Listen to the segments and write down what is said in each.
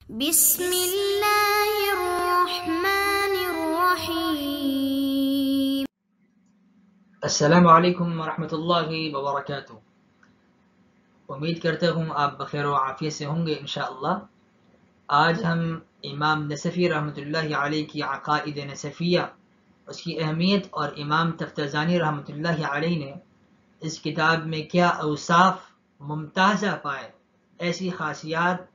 بسم اللہ الرحمن الرحیم۔ السلام علیکم ورحمۃ اللہ وبرکاتہ۔ امید کرتا ہوں آپ بخیر و عافیت سے ہوں گے انشاءاللہ۔ آج ہم امام نصفی رحمۃ اللہ علیہ کی عقائد نصفیہ، اس کی اہمیت اور امام تفتزانی رحمۃ اللہ علیہ نے اس کتاب میں کیا اوصاف ممتازہ پائے، ایسی خاصیات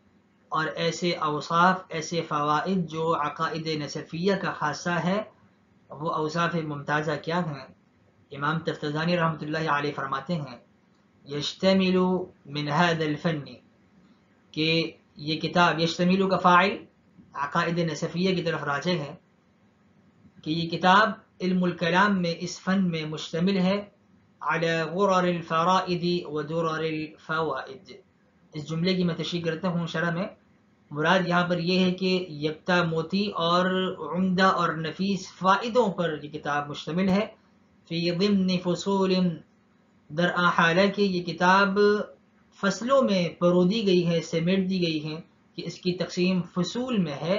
اور ایسے اوصاف، ایسے فوائد جو عقائد نصفیہ کا خاصہ ہے، وہ اوصاف ممتازہ کیا ہیں؟ امام تفتزانی رحمۃ اللہ علیہ فرماتے ہیں یشتمل من هذا الفن، کہ یہ کتاب، یشتمل کا فاعل عقائد نصفیہ کی طرف راجع ہے کہ یہ کتاب علم الکلام میں، اس فن میں مشتمل ہے علی غرر الفرائد و درر الفوائد۔ اس جملے کی میں تشریح کرتا ہوں شرح میں۔ مراد یہاں پر یہ ہے کہ یکتا موتی اور عمدہ اور نفیس فائدوں پر یہ کتاب مشتمل ہے۔ فی ضمن فصول، در حالہ کہ یہ کتاب فصلوں میں پرو دی گئی ہے، سمیٹ دی گئی ہے، کہ اس کی تقسیم فصول میں ہے۔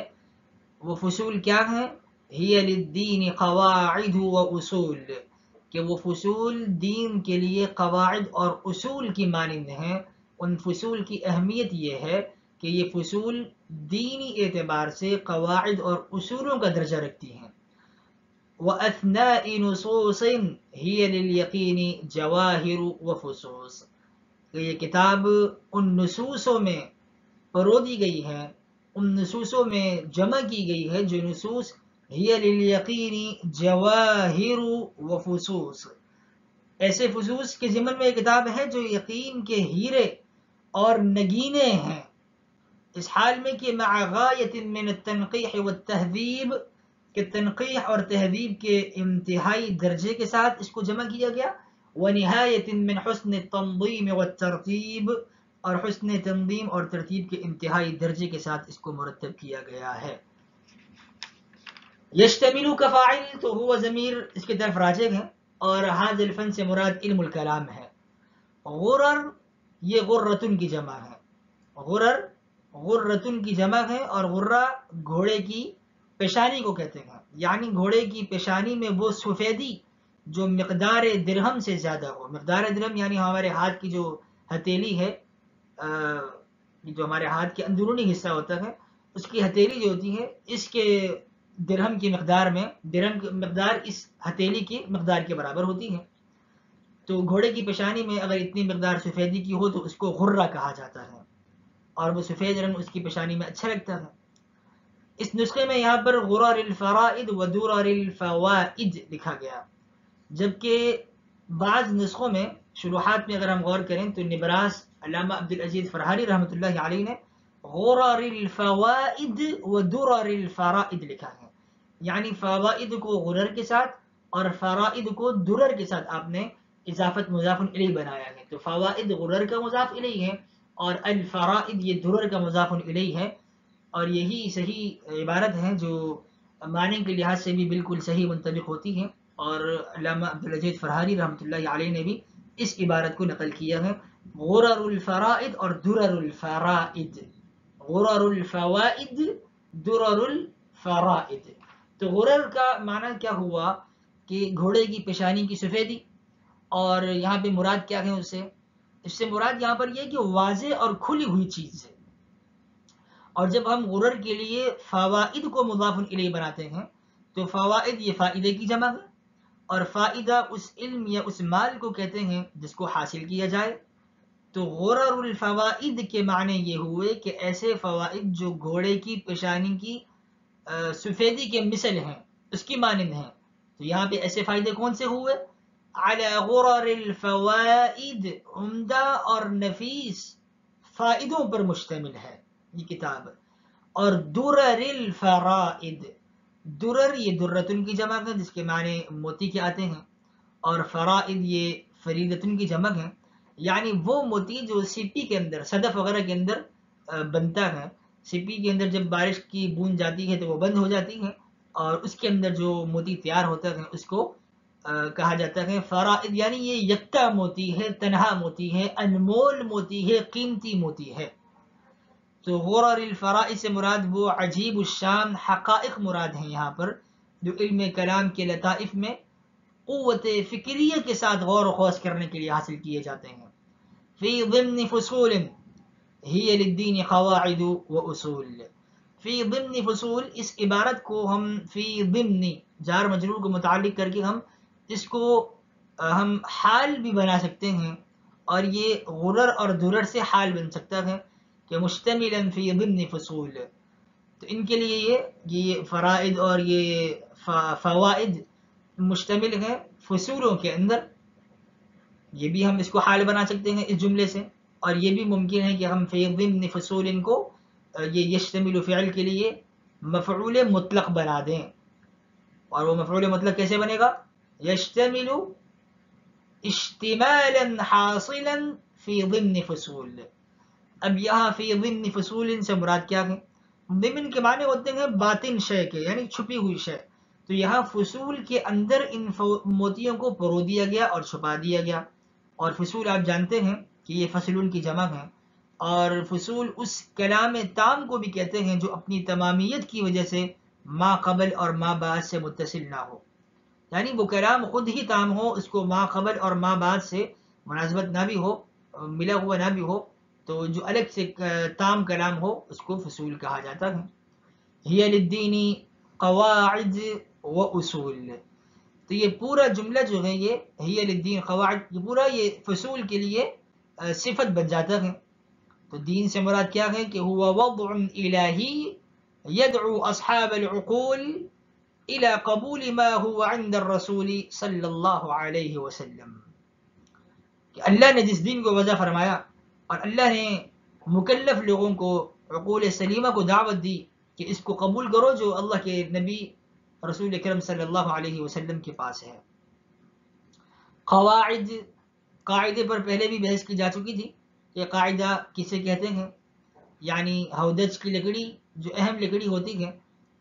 وہ فصول کیا ہیں؟ ہی للدین قواعد و اصول، کہ وہ فصول دین کے لیے قواعد اور اصول کی مانند ہیں۔ ان فصول کی اہمیت یہ ہے کہ یہ فصول دینی اعتبار سے قواعد اور اصولوں کا درجہ رکھتی ہیں۔ وَأَثْنَاءِ نُصُوصٍ هِيَ لِلْيَقِينِ جَوَاهِرُ وَفُصُوص، کہ یہ کتاب ان نصوصوں میں پرو دی گئی ہے، ان نصوصوں میں جمع کی گئی ہے جو نصوص هِيَ لِلْيَقِينِ جَوَاهِرُ وَفُصُوص، ایسے فصوص کے ضمن میں یہ کتاب ہے جو یقین کے ہیرے اور نگینے ہیں، اس حال میں کہ مع غایت من التنقیح والتہذیب، کہ تنقیح اور تہذیب کے انتہائی درجے کے ساتھ اس کو جمع کیا گیا، ونہایت من حسن التنظیم والترتیب، اور حسن تنظیم اور ترتیب کے انتہائی درجے کے ساتھ اس کو مرتب کیا گیا ہے۔ یشتمل کا فاعل تو ہوا ضمیر اس کی طرف راجع ہے، اور ھذا الفن سے مراد علم الکلام ہے۔ غرر یہ غرتن کی جمع ہے، غرر غرتن کی جمع ہے، اور غرہ گھوڑے کی پیشانی کو کہتے ہیں، یعنی گھوڑے کی پیشانی میں وہ سفیدی جو مقدار درہم سے زیادہ ہو۔ مقدار درہم یعنی ہمارے ہاتھ کی جو ہتھیلی ہے، جو ہمارے ہاتھ کے اندرونی حصہ ہوتا ہے، اس کی ہتھیلی جو ہوتی ہے، اس کے درہم کی مقدار میں، درہم کی مقدار اس ہتھیلی کی مقدار کے برابر ہوتی ہے۔ تو گھوڑے کی پیشانی میں اگر اتنی مقدار سفیدی کی ہو تو اس کو غرہ کہا جاتا ہے، اور وہ سفید رنگ اس کی پیشانی میں اچھا لگتا ہے۔ اس نسخے میں یہاں پر غرر الفرائد و درر الفوائد لکھا گیا، جبکہ بعض نسخوں میں، شروحات میں اگر ہم غور کریں تو نبراس علامہ عبدالعزیز فرحانی رحمۃ اللہ علیہ نے غرر الفوائد و درر الفرائد لکھا ہے، یعنی فوائد کو غرر کے ساتھ اور فرائد کو درر کے ساتھ آپ نے اضافت مضاف الیہ بنایا ہے۔ تو فوائد غرر کا مضاف الیہ ہے، اور الفرائد یہ درر کا مضاف الیہ ہے، اور یہی صحیح عبارت ہے جو معنی کے لحاظ سے بھی بالکل صحیح منطبق ہوتی ہے، اور علامہ عبدالعزیز فرحانی رحمۃ اللہ علیہ نے بھی اس عبارت کو نقل کیا ہے، غرر الفرائد اور درر الفرائد، غرر الفوائد درر الفرائد۔ تو غرر کا معنی کیا ہوا کہ گھوڑے کی پیشانی کی سفیدی، اور یہاں پہ مراد کیا ہے اس سے مراد یہاں پر یہ کہ واضح اور کھلی ہوئی چیز ہے۔ اور جب ہم غرر کے لیے فوائد کو مضاف الیہ بناتے ہیں تو فوائد یہ فائدے کی جمع ہے، اور فائدہ اس علم یا اس مال کو کہتے ہیں جس کو حاصل کیا جائے۔ تو غرر الفوائد کے معنی یہ ہوئے کہ ایسے فوائد جو گھوڑے کی پیشانی کی سفیدی کے مثل ہیں، اس کی مانند ہیں۔ تو یہاں پہ ایسے فائدے کون سے ہوئے؟ علی غرر الفوائد، عمدہ اور نفیس فائدوں پر مشتمل ہے یہ کتاب۔ اور درر الفرائد، درر یہ درتن کی جمع ہے جس کے معنی موتی کے آتے ہیں، اور فرائد یہ فریدتن کی جمع ہے، یعنی وہ موتی جو سپی کے اندر، صدف وغیرہ کے اندر بنتا ہے۔ سپی کے اندر جب بارش کی بوند جاتی ہے تو وہ بند ہو جاتی ہے، اور اس کے اندر جو موتی تیار ہوتا ہے اس کو کہا جاتا ہے فرائد، یعنی یہ یکتا موتی ہے، تنہا موتی ہے، انمول موتی ہے، قیمتی موتی ہے۔ تو غرر الفرائض سے مراد وہ عجیب الشان حقائق مراد ہیں یہاں پر، جو علم کلام کے لطائف میں قوت فکریہ کے ساتھ غور و خوض کرنے کے لیے حاصل کیے جاتے ہیں. فی ضمن فصول ہی للدین قواعد و اصول. فی ضمن فصول، اس عبارت کو ہم فی ضمن جار مجرور کو متعلق کر کے ہم اس کو ہم حال بھی بنا سکتے ہیں، اور یہ غرر اور درر سے حال بن سکتا ہے کہ مشتملا فی ضمن فصول. تو ان کے لیے یہ فرائض اور یہ فوائد مشتمل ہیں فصولوں کے اندر. یہ بھی ہم اس کو حال بنا سکتے ہیں اس جملے سے، اور یہ بھی ممکن ہے کہ ہم فی ضمن فصول کو یہ یشتمل فعل کے لیے مفعول مطلق بنا دیں. اور وہ مفعول مطلق کیسے بنے گا؟ یشتمل اشتمالا حاصلا فی ضمن فصول. اب یہاں فی ضمن فصول سے مراد کیا ہے؟ ضمن کے معنی ہوتے ہیں باطن شے کے، یعنی چھپی ہوئی شے. تو یہاں فصول کے اندر ان موتیوں کو پرو دیا گیا اور چھپا دیا گیا. اور فصول آپ جانتے ہیں کہ یہ فصلون کی جمع ہے، اور فصول اس کلام تام کو بھی کہتے ہیں جو اپنی تمامیت کی وجہ سے ما قبل اور ما بعد سے متصل نہ ہو. یعنی وہ کلام خود ہی تام ہو، اس کو ما قبل اور ما بعد سے مناسبت نہ بھی ہو، ملا ہوا نہ بھی ہو، تو جو الگ سے تام کلام ہو اس کو فصول کہا جاتا ہے. ہی للدین قواعد و اصول. تو یہ پورا جملہ جو ہے یہ ہی للدین قواعد، یہ پورا یہ فصول کے لیے صفت بن جاتا ہے. تو دین سے مراد کیا ہے کہ ہوا وضع الہی یدعو اصحاب العقول الى قبول ما هو عند الرسول صلی اللہ علیہ وسلم. کہ اللہ نے جس دین کو وضع فرمایا اور اللہ نے مکلف لوگوں کو عقول سلیمہ کو دعوت دی کہ اس کو قبول کرو جو اللہ کے نبی رسول اکرم صلی اللہ علیہ وسلم کے پاس ہے. قواعد، قاعدے پر پہلے بھی بحث کی جا چکی تھی کہ قاعدہ کسے کہتے ہیں. یعنی ہودج کی لکڑی جو اہم لکڑی ہوتی ہے،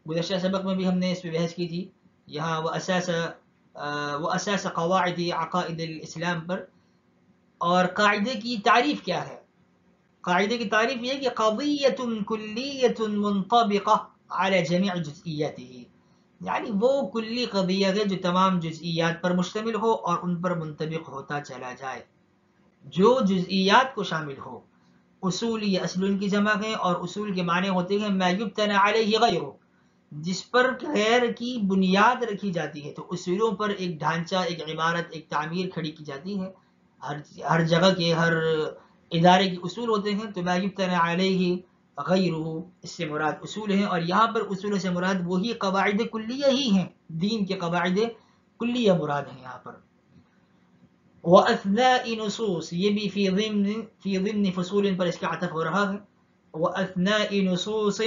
گزشتہ سبق میں بھی ہم نے اس پہ بحث کی تھی. یہاں وہ اساس قواعد عقائد الاسلام پر. اور قاعدے کی تعریف کیا ہے؟ قاعدے کی تعریف یہ کہ قضیۃ کلیۃ منطبقہ علی جمیع جزئیاتہ. یعنی وہ کلی قضیہ ہے جو تمام جزئیات پر مشتمل ہو اور ان پر منطبق ہوتا چلا جائے، جو جزئیات کو شامل ہو. اصول یہ اصل کی جمع ہے، اور اصول کے معنی ہوتے ہیں ما یبتنى علیہ غیرہ، جس پر غیر کی بنیاد رکھی جاتی ہے. تو اصولوں پر ایک ڈھانچہ، ایک عمارت، ایک تعمیر کھڑی کی جاتی ہے. ہر جگہ کے ہر ادارے کے اصول ہوتے ہیں. تو ما یبتنى علیہ غیرہ اس سے مراد اصول ہیں، اور یہاں پر اصول سے مراد وہی قواعد کلیہ ہی ہیں. دین کے قواعد کلیہ مراد ہیں یہاں پر. وَأَثْنَاءِ نُصُوص، یہ بھی فی ضمن فصول پر اس کا عطف ہو رہا ہے. وَأَثْنَاءِ نُصُوصٍ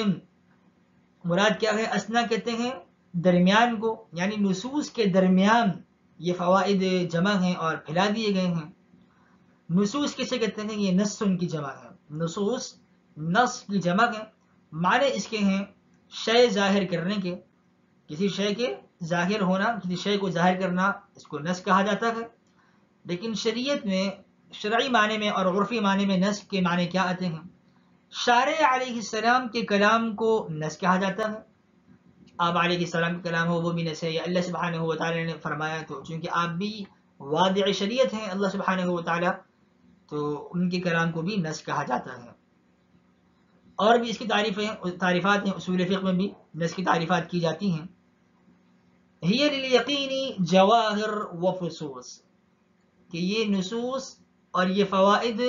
مراد کیا ہے؟ اسنا کہتے ہیں درمیان کو، یعنی نصوص کے درمیان یہ فوائد جمع ہیں اور پھیلا دیے گئے ہیں. نصوص کسے کہتے ہیں؟ یہ نص کی جمع ہے. نصوص نص کی جمع ہے. معنی اس کے ہیں شے ظاہر کرنے کے، کسی شے کے ظاہر ہونا، کسی شے کو ظاہر کرنا، اس کو نص کہا جاتا ہے. لیکن شریعت میں، شرعی معنی میں اور عرفی معنی میں نص کے معنی کیا آتے ہیں؟ شارع علیہ السلام کے کلام کو نص کہا جاتا ہے. آپ علیہ السلام کا کلام ہو وہ بھی نص ہے، یا اللہ سبحانہ و تعالی نے فرمایا، تو چونکہ آپ بھی وادع شریعت ہیں اللہ سبحانہ و تعالی، تو ان کے کلام کو بھی نص کہا جاتا ہے. اور بھی اس کی تعریفات ہیں، اصول فقہ میں بھی نص کی تعریفات کی جاتی ہیں. ہی للیقین جواہر و فصوص، کہ یہ نصوص اور یہ فوائد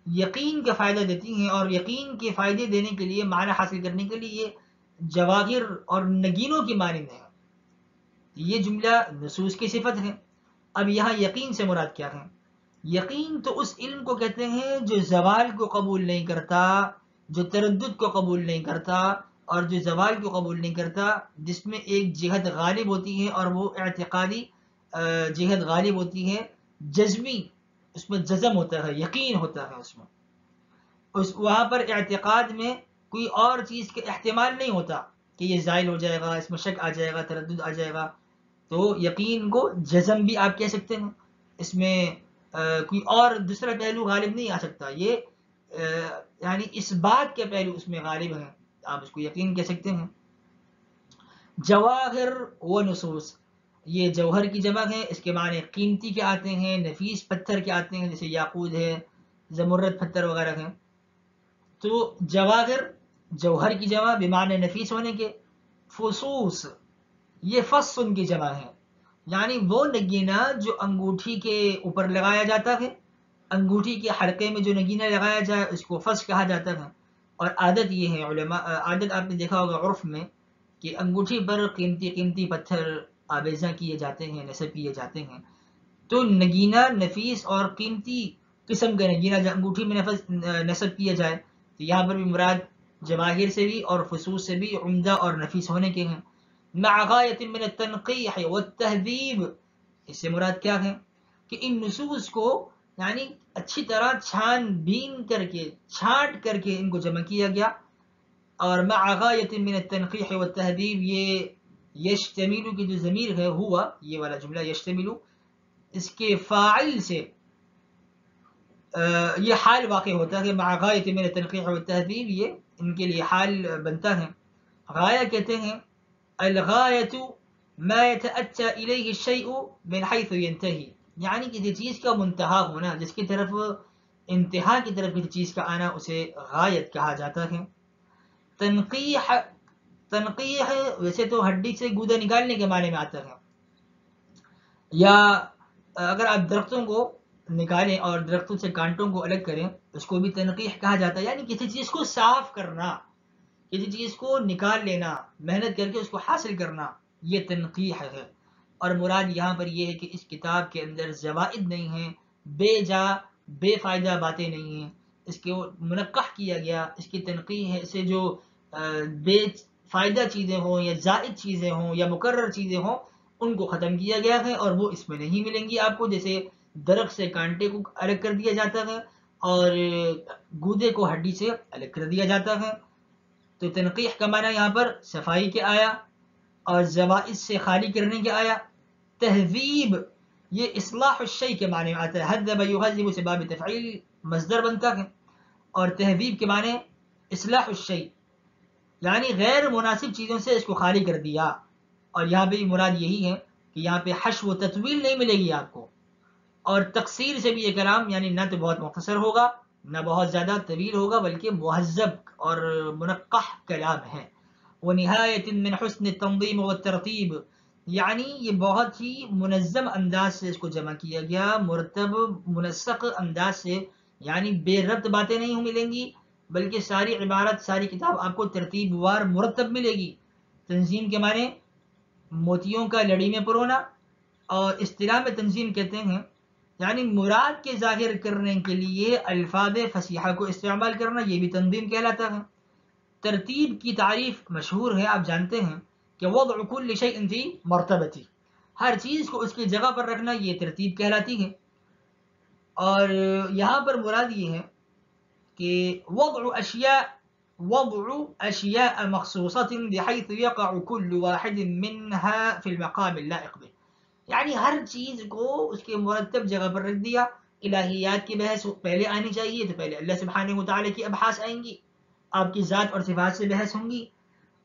یقین کا فائدہ دیتی ہیں، اور یقین کے فائدے دینے کے لیے، معنی حاصل کرنے کے لیے یہ جواہر اور نگینوں کی مانند ہے. یہ جملہ نصوص کی صفت ہے. اب یہاں یقین سے مراد کیا ہے؟ یقین تو اس علم کو کہتے ہیں جو زوال کو قبول نہیں کرتا، جو تردد کو قبول نہیں کرتا، اور جو زوال کو قبول نہیں کرتا، جس میں ایک جہت غالب ہوتی ہے، اور وہ اعتقادی جہت غالب ہوتی ہے، جزمی، اس میں جزم ہوتا ہے، یقین ہوتا ہے اس میں. وہاں پر اعتقاد میں کوئی اور چیز کے احتمال نہیں ہوتا کہ یہ زائل ہو جائے گا، اس میں شک آ جائے گا، تردد آ جائے گا. تو یقین کو جزم بھی آپ کہہ سکتے ہیں، اس میں کوئی اور دوسرا پہلو غالب نہیں آ سکتا. یہ یعنی اس بات کے پہلو اس میں غالب ہیں، آپ اس کو یقین کہہ سکتے ہیں۔ جواہر و نصوص، یہ جوہر کی جمع ہے، اس کے معنی قیمتی کے آتے ہیں، نفیس پتھر کے آتے ہیں، جیسے یاقوت ہے، زمرد پتھر وغیرہ ہیں۔ تو جواہر جوہر کی جمع بمعنی نفیس ہونے کے، فصوص یہ فصن کی جمع ہے، یعنی وہ نگینہ جو انگوٹھی کے اوپر لگایا جاتا ہے، انگوٹھی کے حلقے میں جو نگینہ لگایا جائے اس کو فص کہا جاتا ہے۔ اور عادت یہ ہے علماء، عادت آپ نے دیکھا ہوگا عرف میں کہ انگوٹھی پر قیمتی قیمتی پتھر آویزاں کیے جاتے ہیں، نصب کیے جاتے ہیں۔ تو نگینہ نفیس اور قیمتی قسم کا نگینہ جو انگوٹھی میں نصب کیا جائے، تو یہاں پر بھی مراد جواہر سے بھی اور فصوص سے بھی عمدہ اور نفیس ہونے کے ہیں۔ مع غایت من التنقیح والتہذیب، اس سے مراد کیا ہے کہ ان نصوص کو یعنی اچھی طرح چھان بین کر کے چھانٹ کر کے ان کو جمع کیا گیا۔ اور مع غایت من التنقیح والتہذیب، یہ یشتمل کی جو ضمیر ہے ہوا، یہ والا جملہ یشتمل، اس کے فاعل سے یہ حال واقع ہوتا ہے، مع غایت من التنقیح والتہذیب، یہ ان کے لیے حال بنتا ہے۔ غایہ کہتے ہیں الغایت ما یتأتی الیہ الشیء من حیث ینتہی، یعنی کسی چیز کا منتہا ہونا، جس کی طرف انتہا کی طرف کسی چیز کا آنا، اسے غایت کہا جاتا ہے۔ تنقیح، تنقیح ویسے تو ہڈی سے گودا نکالنے کے معنی میں آتا ہے، یا اگر آپ درختوں کو نکالیں اور درختوں سے کانٹوں کو الگ کریں اس کو بھی تنقیح کہا جاتا ہے، یعنی کسی چیز کو صاف کرنا، کسی چیز کو نکال لینا، محنت کر کے اس کو حاصل کرنا، یہ تنقیح ہے۔ اور مراد یہاں پر یہ ہے کہ اس کتاب کے اندر زوائد نہیں ہیں، بے جا بے فائدہ باتیں نہیں ہیں، اس کو منقح کیا گیا، اس کی تنقیح ہے، اسے جو بے فائدہ چیزیں ہوں یا زائد چیزیں ہوں یا مکرر چیزیں ہوں ان کو ختم کیا گیا ہے، اور وہ اس میں نہیں ملیں گی آپ کو، جیسے درخت سے کانٹے کو الگ کر دیا جاتا ہے اور گودے کو ہڈی سے الگ کر دیا جاتا ہے۔ تو تنقیح کا معنی یہاں پر صفائی کے آیا اور زوائد سے خالی کرنے کے آیا۔ تہذیب یہ اصلاح الشیء کے معنی میں آتا ہے، حذب یہذب سے باب تفعیل مصدر بنتا ہے، اور تہذیب کے معنی اصلاح الشیء یعنی غیر مناسب چیزوں سے اس کو خالی کر دیا۔ اور یہاں پہ مراد یہی ہے کہ یہاں پہ حشو و تطویل نہیں ملے گی آپ کو، اور تقصیر سے بھی یہ کلام یعنی نہ تو بہت مختصر ہوگا نہ بہت زیادہ طویل ہوگا، بلکہ مہذب اور منقح کلام ہے۔ وَنِهَایَةٍ مِّنْ حُسْنِ التَّنظِیمِ وَالتَّرْتِیبِ، یعنی یہ بہت ہی منظم انداز سے اس کو جمع کیا گیا، مرتب منسق انداز سے، یعنی بے ربط باتیں نہیں ملیں گی، بلکہ ساری عبارت ساری کتاب آپ کو ترتیب وار مرتب ملے گی۔ تنظیم کے معنی موتیوں کا لڑی میں پرونا، اور اصطلاح میں تنظیم کہتے ہیں یعنی مراد کے ظاہر کرنے کے لیے الفاظ فصیحہ کو استعمال کرنا، یہ بھی تنظیم کہلاتا ہے۔ ترتیب کی تعریف مشہور ہے، آپ جانتے ہیں کہ وضع کل شیء فی مرتبتی، ہر چیز کو اس کی جگہ پر رکھنا یہ ترتیب کہلاتی ہے۔ اور یہاں پر مراد یہ ہے کہ وضع اشیاء مخصوصة بحيث يقع كل واحد منها في المقام اللائق به، یعنی ہر چیز کو اس کے مرتب جگہ پر رکھ دیا۔ الہیات کی بحث پہلے آنی چاہیے، تو پہلے اللہ سبحانہ وتعالی کی ابحاث آئیں گی، آپ کی ذات اور صفات سے بحث ہوں گی،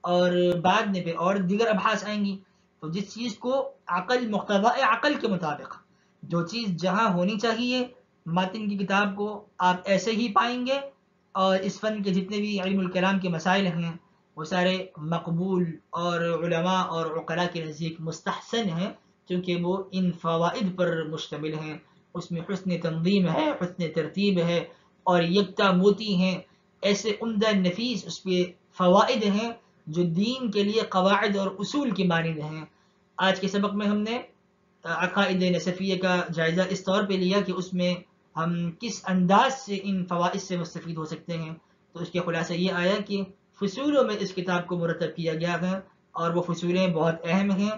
اور بعد میں پھر اور دیگر ابحاث آئیں گی۔ تو جس چیز کو عقل مقتضاء عقل کے مطابق جو چیز جہاں ہونی چاہیے ماتن کی کتاب کو آپ ایسے ہی پائیں گے، اور اس فن کے جتنے بھی علم الکلام کے مسائل ہیں وہ سارے مقبول اور علماء اور عقلاء کے نزدیک مستحسن ہیں، کیونکہ وہ ان فوائد پر مشتمل ہیں۔ اس میں حسن تنظیم ہے، حسن ترتیب ہے، اور یکتا موتی ہیں، ایسے عمدہ نفیس اس پہ فوائد ہیں جو دین کے لیے قواعد اور اصول کی مانند ہیں۔ آج کے سبق میں ہم نے عقائد نصفیہ کا جائزہ اس طور پہ لیا کہ اس میں ہم کس انداز سے ان فوائد سے مستفید ہو سکتے ہیں۔ تو اس کے خلاصہ یہ آیا کہ فصولوں میں اس کتاب کو مرتب کیا گیا ہے، اور وہ فصولیں بہت اہم ہیں،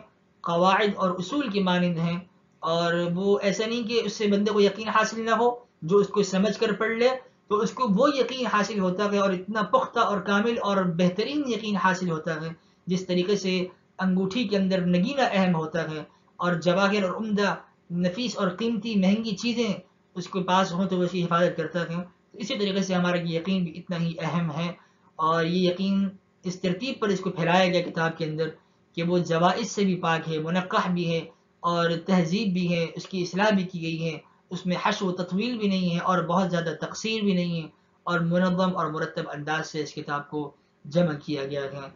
قواعد اور اصول کی مانند ہیں، اور وہ ایسا نہیں کہ اس سے بندے کو یقین حاصل نہ ہو، جو اس کو سمجھ کر پڑھ لے تو اس کو وہ یقین حاصل ہوتا ہے، اور اتنا پختہ اور کامل اور بہترین یقین حاصل ہوتا ہے جس طریقے سے انگوٹھی کے اندر نگینہ اہم ہوتا ہے، اور جواہر اور عمدہ نفیس اور قیمتی مہنگی چیزیں اس کے پاس ہوں تو وہ اس کی حفاظت کرتا ہے۔ اسی طریقے سے ہمارا یقین بھی اتنا ہی اہم ہے، اور یہ یقین اس ترتیب پر اس کو پھیلایا گیا کتاب کے اندر کہ وہ زوائد سے بھی پاک ہے، منقح بھی ہے، اور تہذیب بھی ہے، اس کی اصلاح بھی کی گئی ہے، اس میں حشو و تطویل بھی نہیں ہے اور بہت زیادہ تقصیر بھی نہیں ہے، اور منظم اور مرتب انداز سے اس کتاب کو جمع کیا گیا ہے۔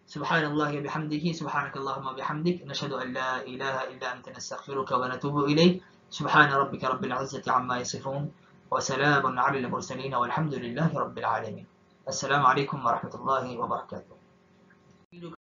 سبحان اللہ بحمدہ، سبحانک اللہم بحمدک، نشہد ان لا الہ الا انت نستغفرک ونتوب الیک، سبحان ربک رب العزة عما یصفون وسلام علی المرسلین والحمد للہ رب العالمین۔ السلام علیکم ورحمۃ اللہ وبرکاتہ۔